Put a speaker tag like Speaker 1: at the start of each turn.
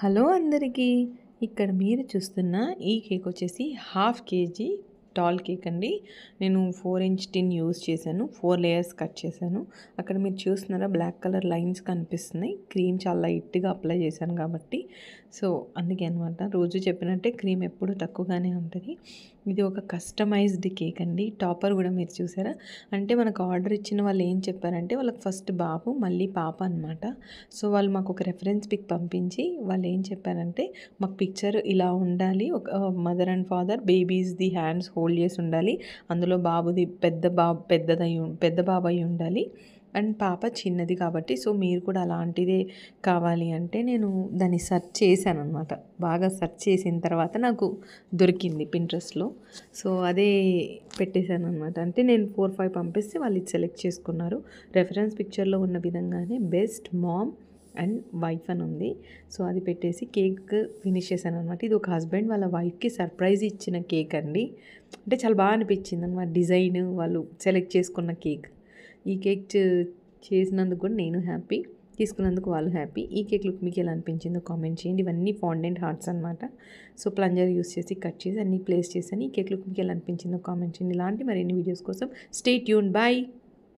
Speaker 1: Hello అందరికీ. ఇక్కడ మీరు చూస్తున్న ఈ కేక్ వచ్చేసి హాఫ్ కేజీ టాల్ కేక్ అండి. నేను 4 ఇంచ్ టిన్ యూజ్ చేశాను. 4 లేయర్స్ కట్ చేశాను. అక్కడ మీరు చూస్తున్నారా బ్లాక్ కలర్ లైన్స్ కనిపిస్తున్నాయి. క్రీమ్ చాలా లైట్గా అప్లై చేశాను కాబట్టి సో అందుకే అనమాట. రోజు చెప్పినట్టే క్రీమ్ ఎప్పుడు తక్కువగానే ఉంటుంది. ఇది ఒక కస్టమైజ్డ్ కేక్ అండి. టాపర్ కూడా మీరు చూసారా, అంటే మనకు ఆర్డర్ ఇచ్చిన వాళ్ళు ఏం చెప్పారంటే వాళ్ళకి ఫస్ట్ బాబు మళ్ళీ పాప అనమాట. సో వాళ్ళు మాకు ఒక రెఫరెన్స్ పిక్ పంపించి వాళ్ళు ఏం చెప్పారంటే మాకు పిక్చర్ ఇలా ఉండాలి, ఒక మదర్ అండ్ ఫాదర్ బేబీస్ది హ్యాండ్స్ హోల్డ్ చేసి ఉండాలి, అందులో బాబుది పెద్ద బాబు అయి ఉండాలి అండ్ పాప చిన్నది కాబట్టి సో మీరు కూడా అలాంటిదే కావాలి అంటే నేను దాన్ని సెర్చ్ చేశాను అనమాట. బాగా సెర్చ్ చేసిన తర్వాత నాకు దొరికింది పింట్రెస్ట్లో. సో అదే పెట్టేశాను అనమాట. అంటే నేను 4-5 పంపిస్తే వాళ్ళు ఇది సెలెక్ట్ చేసుకున్నారు. రెఫరెన్స్ పిక్చర్లో ఉన్న విధంగానే బెస్ట్ మామ్ అండ్ వైఫ్ అని ఉంది. సో అది పెట్టేసి కేక్ ఫినిష్ చేశాను అనమాట. ఇది ఒక హస్బెండ్ వాళ్ళ వైఫ్కి సర్ప్రైజ్ ఇచ్చిన కేక్ అండి. అంటే చాలా బాగా అనిపించింది అనమాట డిజైన్, వాళ్ళు సెలెక్ట్ చేసుకున్న కేక్. ఈ కేక్ చేసినందుకు కూడా నేను హ్యాపీ, తీసుకున్నందుకు వాళ్ళు హ్యాపీ. ఈ కేక్ లుక్ మీకు ఎలా అనిపించిందో కామెంట్ చేయండి. ఇవన్నీ ఫాండెంట్ హార్ట్స్ అనమాట. సో ప్లంజర్ యూస్ చేసి కట్ చేసి అన్నీ ప్లేస్ చేశాను. ఈ కేక్ లుక్ మీకు ఎలా అనిపించిందో కామెంట్ చేయండి. ఇలాంటి మరిన్ని వీడియోస్ కోసం స్టే ట్యూన్. బాయ్.